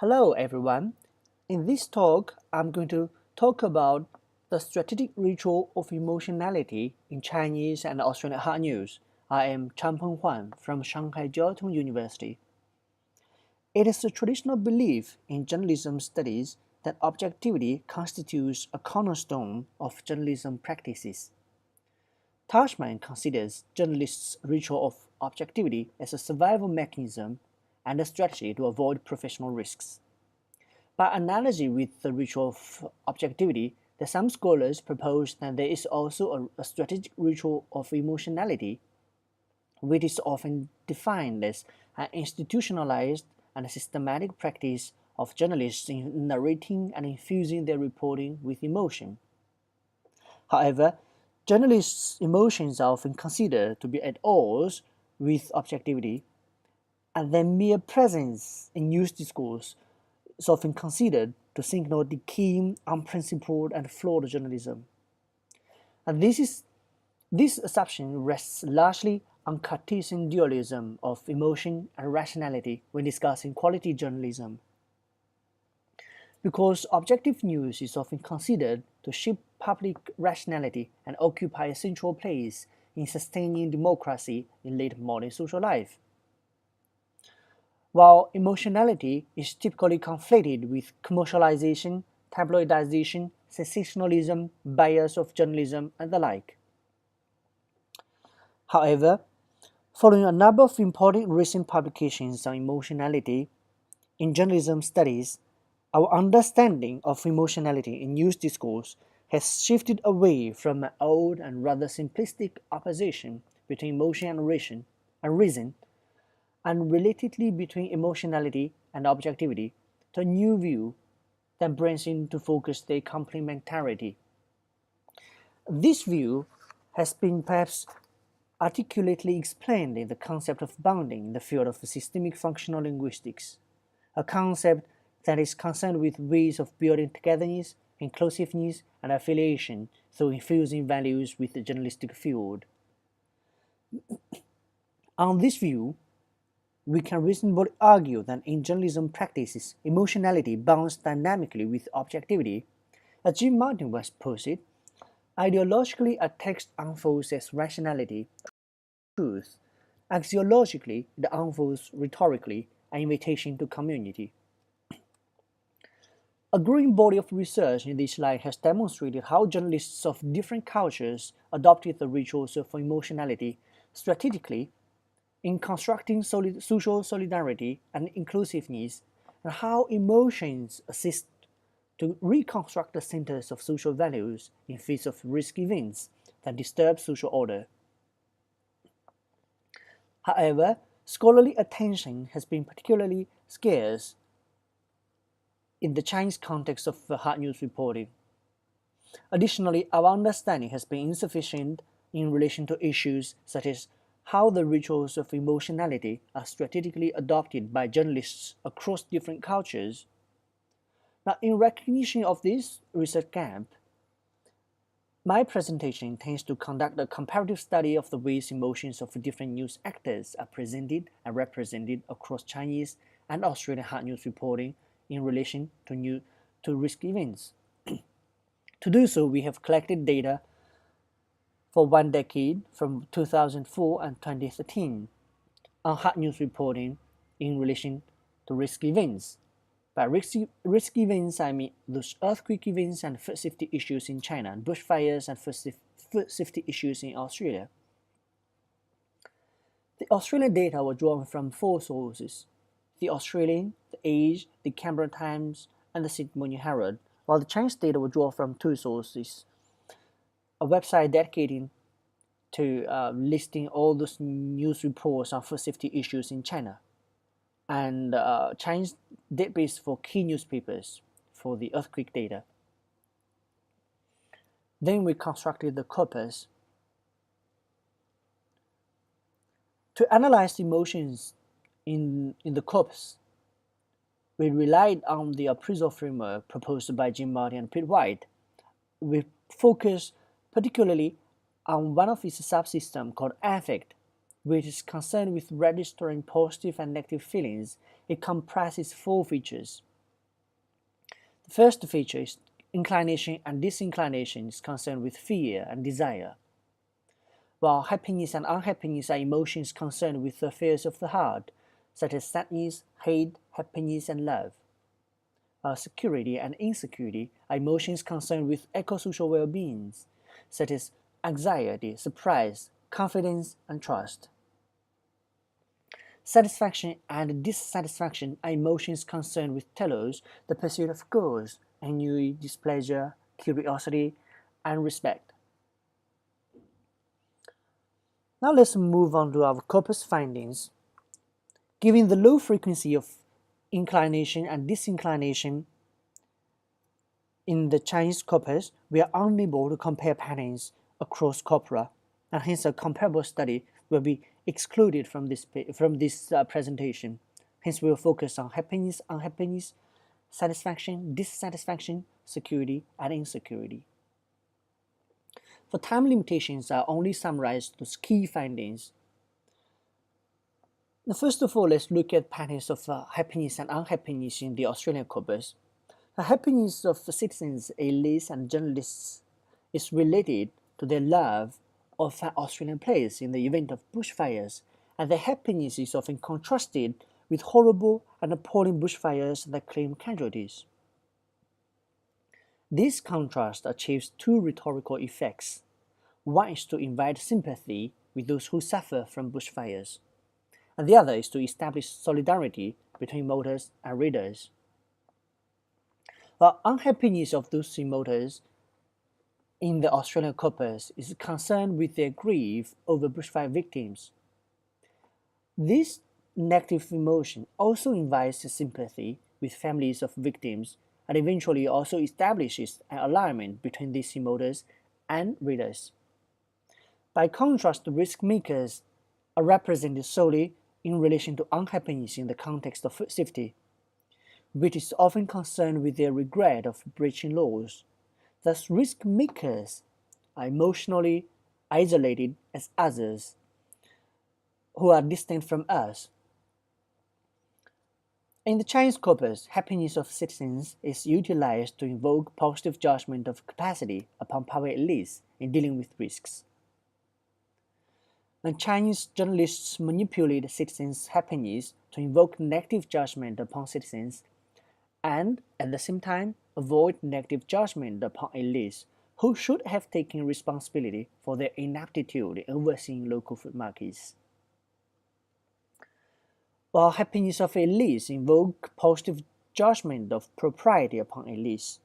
Hello everyone. In this talk, I'm going to talk about the strategic ritual of emotionality in Chinese and Australian hard news. I am Champeng Huan from Shanghai Jiaotong University. It is the traditional belief in journalism studies that objectivity constitutes a cornerstone of journalism practices. Tashman considers journalists' ritual of objectivity as a survival mechanism and a strategy to avoid professional risks. By analogy with the ritual of objectivity, some scholars propose that there is also a strategic ritual of emotionality, which is often defined as an institutionalized and systematic practice of journalists in narrating and infusing their reporting with emotion. However, journalists' emotions are often considered to be at odds with objectivity, and their mere presence in news discourse is often considered to signal decaying, unprincipled, and flawed journalism. And this assumption rests largely on Cartesian dualism of emotion and rationality when discussing quality journalism. Because objective news is often considered to shape public rationality and occupy a central place in sustaining democracy in late modern social life. While emotionality is typically conflated with commercialization, tabloidization, sensationalism, bias of journalism, and the like. However, following a number of important recent publications on emotionality in journalism studies, our understanding of emotionality in news discourse has shifted away from an old and rather simplistic opposition between emotion and reason, and relatedly between emotionality and objectivity, to a new view that brings into focus their complementarity. This view has been perhaps articulately explained in the concept of bounding in the field of systemic functional linguistics, a concept that is concerned with ways of building togetherness, inclusiveness, and affiliation through infusing values with the journalistic field. On this view, we can reasonably argue that in journalism practices, emotionality bounds dynamically with objectivity. As Jim Martin once puts it, ideologically a text unfolds as rationality, truth. Axiologically, it unfolds rhetorically, an invitation to community. A growing body of research in this line has demonstrated how journalists of different cultures adopted the rituals of emotionality strategically in constructing social solidarity and inclusiveness, and how emotions assist to reconstruct the centers of social values in face of risk events that disturb social order. However, scholarly attention has been particularly scarce in the Chinese context of hard news reporting. Additionally, our understanding has been insufficient in relation to issues such as how the rituals of emotionality are strategically adopted by journalists across different cultures. Now, in recognition of this research gap, my presentation intends to conduct a comparative study of the ways emotions of different news actors are presented and represented across Chinese and Australian hard news reporting in relation to risk events. To do so, we have collected data for 1 decade from 2004 and 2013 on hard news reporting in relation to risk events. By risk events, I mean those earthquake events and food safety issues in China, and bushfires and food safety issues in Australia. The Australian data were drawn from 4 sources: the Australian, the Age, the Canberra Times, and the Sydney Morning Herald, while the Chinese data were drawn from 2 sources: a website dedicated to listing all those news reports on food safety issues in China, and Chinese database for key newspapers for the earthquake data. Then we constructed the corpus. To analyze emotions in the corpus, we relied on the appraisal framework proposed by Jim Martin and Pete White. We focused particularly on one of its subsystems called affect, which is concerned with registering positive and negative feelings. It comprises 4 features: The first feature is inclination and disinclination is concerned with fear and desire, while happiness and unhappiness are emotions concerned with the affairs of the heart, such as sadness, hate, happiness, and love. While security and insecurity are emotions concerned with eco-social well-being, such as anxiety, surprise, confidence, and trust. Satisfaction and dissatisfaction are emotions concerned with telos, the pursuit of goals, ennui, displeasure, curiosity, and respect. Now let's move on to our corpus findings. Given the low frequency of inclination and disinclination in the Chinese corpus, we are unable to compare patterns across corpora, and hence a comparable study will be excluded from this presentation. Hence, we will focus on happiness, unhappiness, satisfaction, dissatisfaction, security, and insecurity. For time limitations, I only summarized those key findings. Now, first of all, let's look at patterns of happiness and unhappiness in the Australian corpus. The happiness of citizens, elites, and journalists is related to their love of an Australian place in the event of bushfires, and their happiness is often contrasted with horrible and appalling bushfires that claim casualties. This contrast achieves two rhetorical effects. One is to invite sympathy with those who suffer from bushfires, and the other is to establish solidarity between motorists and readers. The unhappiness of those motors in the Australian corpus is concerned with their grief over bushfire victims. This negative emotion also invites sympathy with families of victims and eventually also establishes an alignment between these motors and readers. By contrast, the risk makers are represented solely in relation to unhappiness in the context of safety, which is often concerned with their regret of breaching laws. Thus, risk makers are emotionally isolated as others who are distant from us. In the Chinese corpus, happiness of citizens is utilized to invoke positive judgment of capacity upon power elites in dealing with risks. And Chinese journalists manipulate citizens' happiness to invoke negative judgment upon citizens and, at the same time, avoid negative judgment upon elites who should have taken responsibility for their inaptitude in overseeing local food markets. While happiness of elites invoke positive judgment of propriety upon elites,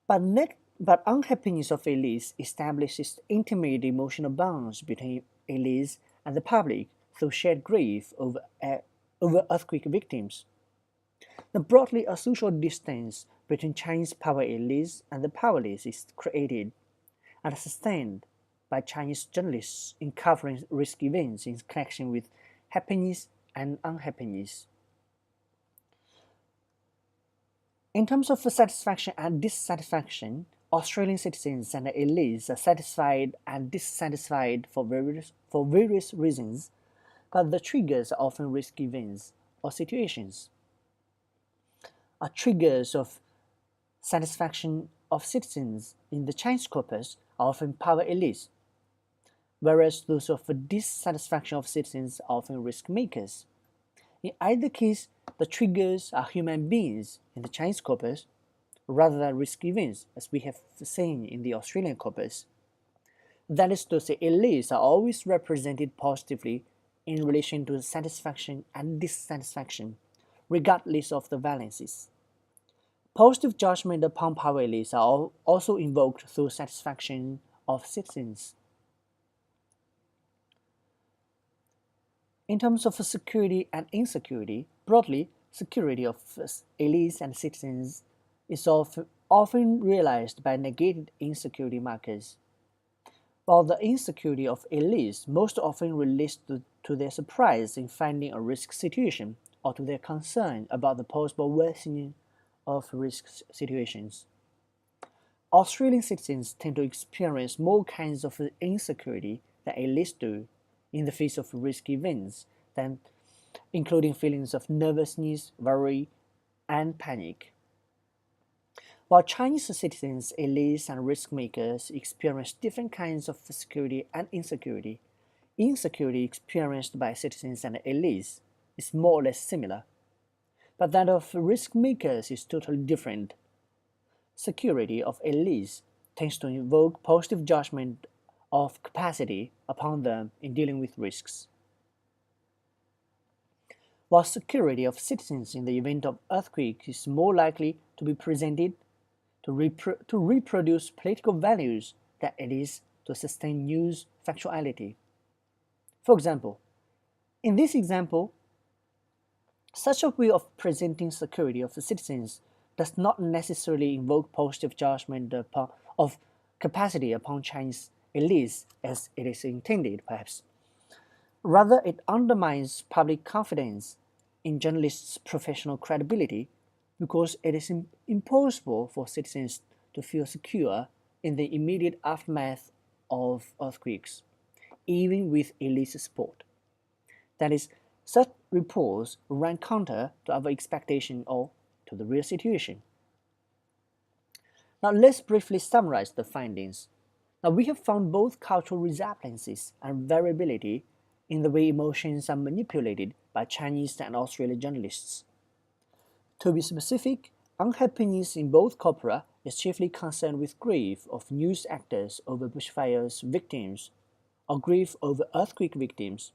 but unhappiness of elites establishes intimate emotional bonds between elites and the public through shared grief over earthquake victims. Broadly, a social distance between Chinese power elites and the powerless is created and sustained by Chinese journalists in covering risk events in connection with happiness and unhappiness. In terms of satisfaction and dissatisfaction, Australian citizens and elites are satisfied and dissatisfied for various reasons, but the triggers are often risk events or situations. Triggers of satisfaction of citizens in the Chinese corpus are often power elites, whereas those of dissatisfaction of citizens are often risk makers. In either case, the triggers are human beings in the Chinese corpus rather than risk events, as we have seen in the Australian corpus. That is to say, elites are always represented positively in relation to satisfaction and dissatisfaction, regardless of the valences. Positive judgment upon power elites are also invoked through satisfaction of citizens. In terms of security and insecurity, broadly, security of elites and citizens is often realized by negated insecurity markers, while the insecurity of elites most often relates to their surprise in finding a risk situation or to their concern about the possible worsening of risk situations. Australian citizens tend to experience more kinds of insecurity than elites do in the face of risk events, including feelings of nervousness, worry, and panic. While Chinese citizens, elites, and risk makers experience different kinds of security and insecurity, insecurity experienced by citizens and elites is more or less similar, but that of risk makers is totally different. Security of elites tends to invoke positive judgment of capacity upon them in dealing with risks, while security of citizens in the event of earthquake is more likely to be presented to reproduce political values than it is to sustain news factuality. For example, in this example, such a way of presenting security of the citizens does not necessarily invoke positive judgment of capacity upon Chinese elites as it is intended, perhaps. Rather, it undermines public confidence in journalists' professional credibility because it is impossible for citizens to feel secure in the immediate aftermath of earthquakes, even with elite support. That is, such reports run counter to our expectation or to the real situation. Now let's briefly summarize the findings. Now we have found both cultural resemblances and variability in the way emotions are manipulated by Chinese and Australian journalists. To be specific, unhappiness in both corpora is chiefly concerned with grief of news actors over bushfires victims or grief over earthquake victims.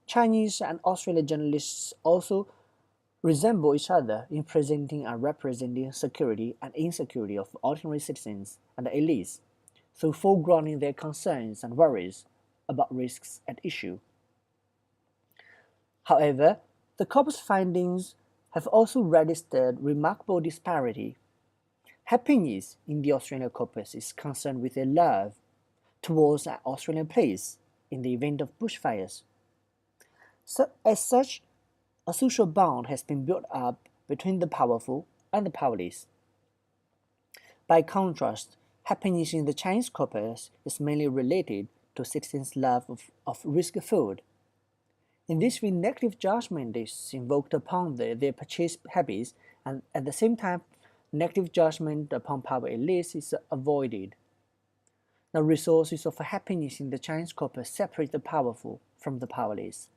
Chinese and Australian journalists also resemble each other in presenting and representing security and insecurity of ordinary citizens and elites, through foregrounding their concerns and worries about risks at issue. However, the Corpus findings have also registered remarkable disparity. Happiness in the Australian corpus is concerned with a love towards an Australian place in the event of bushfires. So, as such, a social bond has been built up between the powerful and the powerless. By contrast, happiness in the Chinese corpus is mainly related to citizens' love of risk food. In this way, negative judgment is invoked upon their purchase habits, and at the same time, negative judgment upon power elites is avoided. The resources of happiness in the Chinese corpus separate the powerful from the powerless.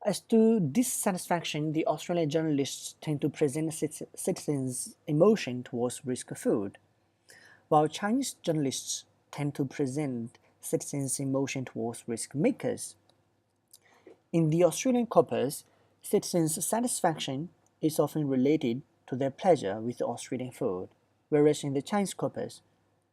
As to dissatisfaction, the Australian journalists tend to present citizens' emotion towards risk food, while Chinese journalists tend to present citizens' emotion towards risk makers. In the Australian corpus, citizens' satisfaction is often related to their pleasure with the Australian food, whereas in the Chinese corpus,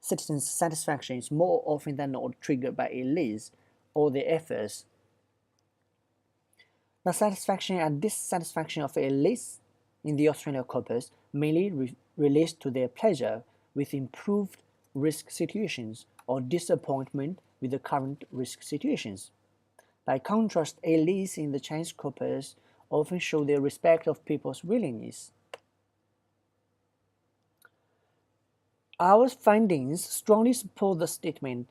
citizens' satisfaction is more often than not triggered by elites or their efforts. The satisfaction and dissatisfaction of elites in the Australian corpus mainly relates to their pleasure with improved risk situations or disappointment with the current risk situations. By contrast, elites in the Chinese corpus often show their respect of people's willingness. Our findings strongly support the statement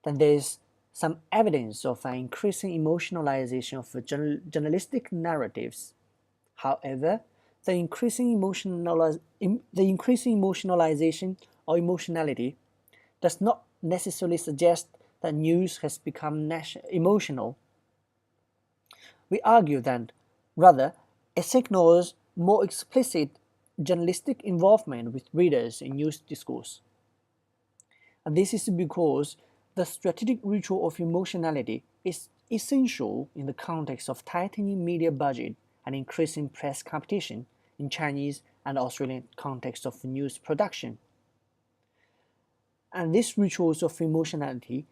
that there is some evidence of an increasing emotionalization of journalistic narratives. However, the increasing emotionalization or emotionality does not necessarily suggest that news has become emotional. We argue that, rather, it signals more explicit journalistic involvement with readers in news discourse. And this is because the strategic ritual of emotionality is essential in the context of tightening media budget and increasing press competition in Chinese and Australian context of news production. And these rituals of emotionality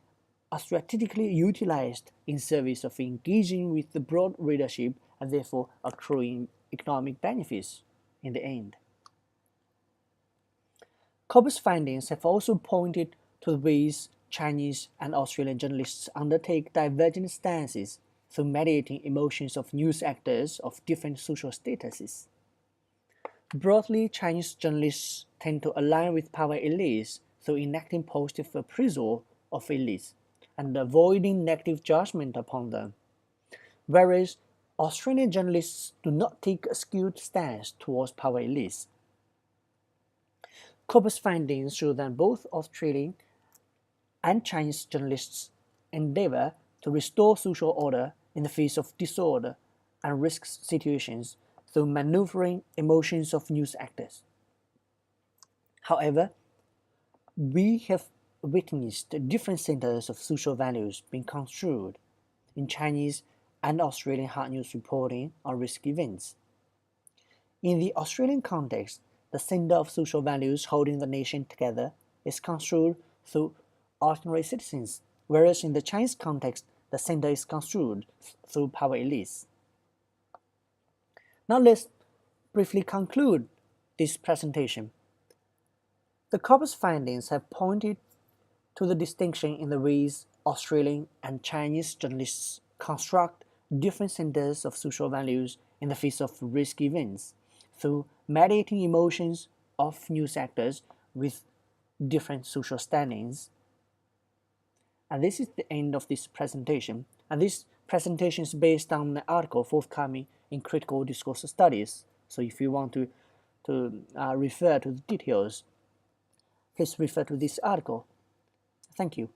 are strategically utilized in service of engaging with the broad readership and therefore accruing economic benefits in the end. Corpus findings have also pointed to the ways Chinese and Australian journalists undertake divergent stances through mediating emotions of news actors of different social statuses. Broadly, Chinese journalists tend to align with power elites through enacting positive appraisal of elites and avoiding negative judgment upon them, whereas Australian journalists do not take a skewed stance towards power elites. Corpus findings show that both Australian and Chinese journalists endeavour to restore social order in the face of disorder and risk situations through maneuvering emotions of news actors. However, we have witnessed different centers of social values being construed in Chinese and Australian hard news reporting on risk events. In the Australian context, the center of social values holding the nation together is construed through ordinary citizens, whereas in the Chinese context, the center is construed through power elites. Now let's briefly conclude this presentation. The Corpus findings have pointed to the distinction in the ways Australian and Chinese journalists construct different centers of social values in the face of risk events through mediating emotions of news actors with different social standings. And this is the end of this presentation. And this presentation is based on an article forthcoming in Critical Discourse Studies. So if you want to refer to the details, please refer to this article. Thank you.